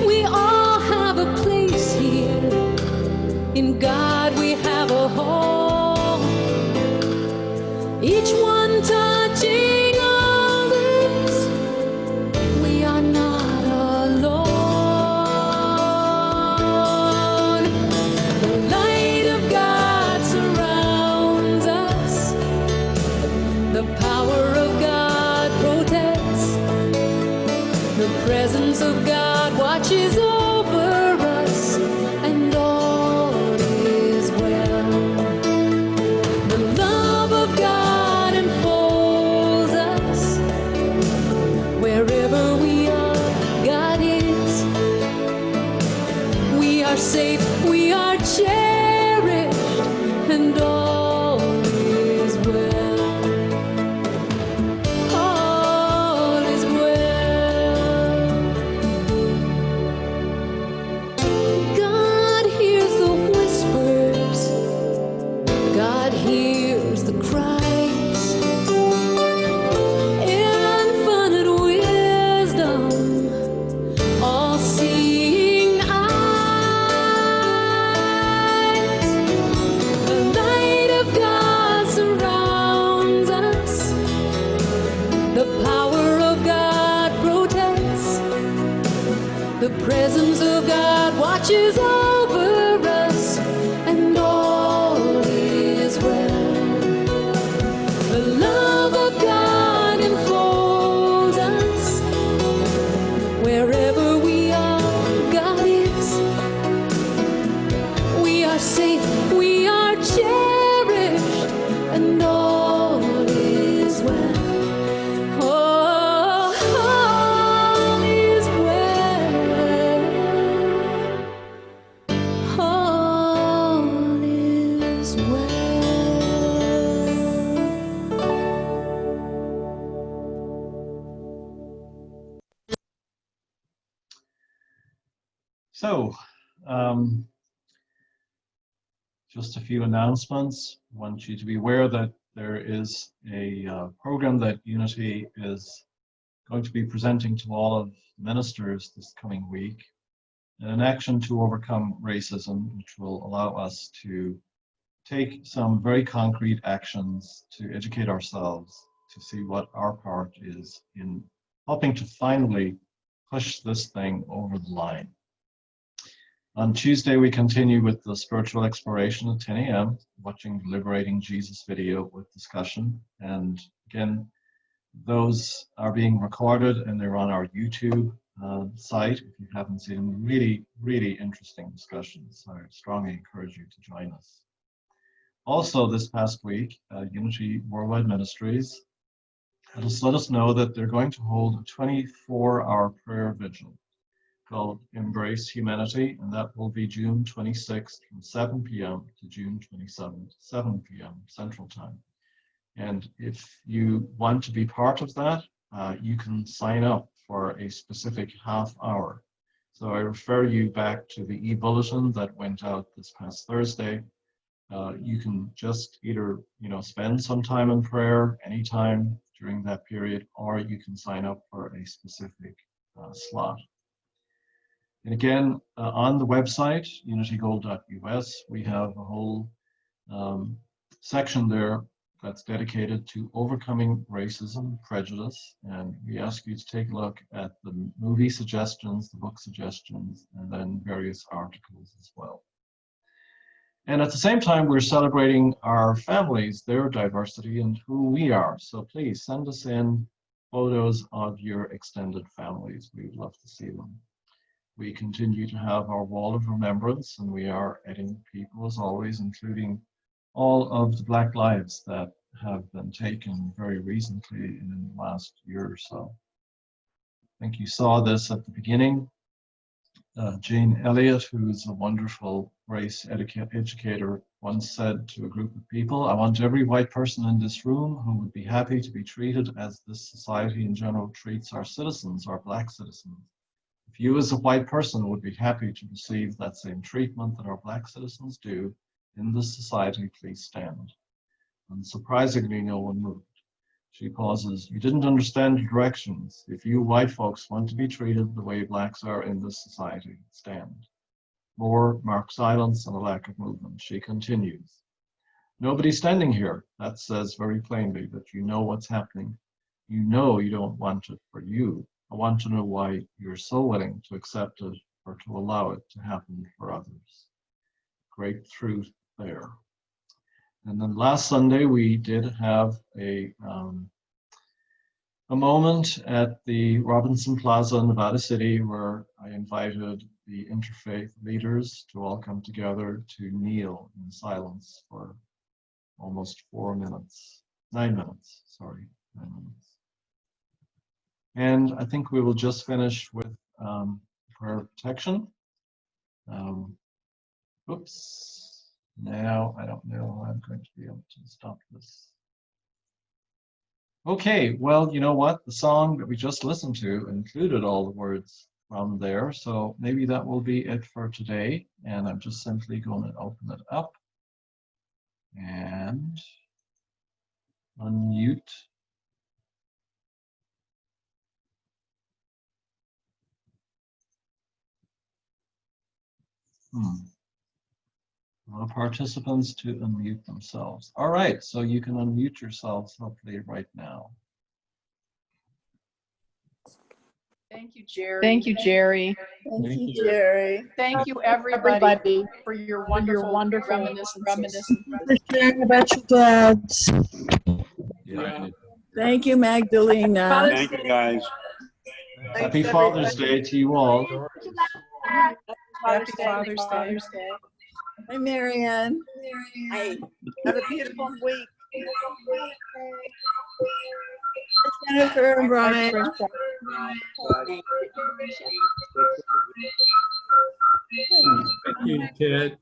We all have a place here. In God we have a home. Each one touching others. We are not alone. The light of God surrounds us. The power of God protects. The presence of God watches over us, and all is well. The love of God enfolds us. Wherever we are, God is. We are safe, we are cherished, and all is well. All is well. God hears the whispers. God hears the cries. Infinite wisdom, all-seeing eyes. The light of God surrounds us. The power of God protects. The presence of God watches over us, and all is well. The love of God enfolds us. Wherever we are, God is. We are safe, we are cherished, and all is well. All is well. So, just a few announcements. I want you to be aware that there is a program that Unity is going to be presenting to all of the ministers this coming week, an action to overcome racism, which will allow us to take some very concrete actions to educate ourselves, to see what our part is in helping to finally push this thing over the line. On Tuesday, we continue with the spiritual exploration at 10 a.m., watching the Liberating Jesus video with discussion. And again, those are being recorded and they're on our YouTube site. If you haven't seen them, really, really interesting discussions. I strongly encourage you to join us. Also, this past week, Unity Worldwide Ministries let us know that they're going to hold a 24-hour prayer vigil called Embrace Humanity, and that will be June 26th from 7 p.m. to June 27th, 7 p.m. Central Time. And if you want to be part of that, you can sign up for a specific half hour. So I refer you back to the e-bulletin that went out this past Thursday. You can just either, spend some time in prayer anytime during that period, or you can sign up for a specific slot. And again, on the website, unitygold.us, we have a whole section there that's dedicated to overcoming racism, prejudice, and we ask you to take a look at the movie suggestions, the book suggestions, and then various articles as well. And at the same time, we're celebrating our families, their diversity, and who we are. So please send us in photos of your extended families. We would love to see them. We continue to have our wall of remembrance, and we are adding people as always, including all of the Black lives that have been taken very recently in the last year or so. I think you saw this at the beginning. Jane Elliott, who's a wonderful race educator, once said to a group of people, "I want every white person in this room who would be happy to be treated as this society in general treats our citizens, our Black citizens. If you as a white person would be happy to receive that same treatment that our Black citizens do in this society, please stand." Unsurprisingly, no one moved. She pauses. "You didn't understand the directions. If you white folks want to be treated the way Blacks are in this society, stand." More marked silence and a lack of movement. She continues. "Nobody's standing here. That says very plainly that you know what's happening. You know you don't want it for you. I want to know why you're so willing to accept it or to allow it to happen for others." Great truth there. And then last Sunday, we did have a moment at the Robinson Plaza in Nevada City where I invited the interfaith leaders to all come together to kneel in silence for almost 9 minutes. And I think we will just finish with prayer of protection. Oops. Now I don't know how I'm going to be able to stop this. Okay, well, you know what? The song that we just listened to included all the words from there, so maybe that will be it for today. And I'm just simply going to open it up and unmute. Allow participants to unmute themselves. All right, so you can unmute yourselves hopefully right now. Thank you, Jerry. Thank you, Jerry. Thank you, Jerry. Thank you, everybody, for your wonderful reminiscences. Sharing about your dads. Yeah. Thank you, Magdalena. Thank you, guys. Happy Father's Day to you all. Happy Father's Day. Hi, Marianne. Hey, have a beautiful week. Jennifer and Brian. Thank you, Ted.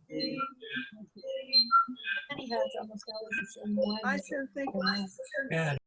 I still think. Yeah.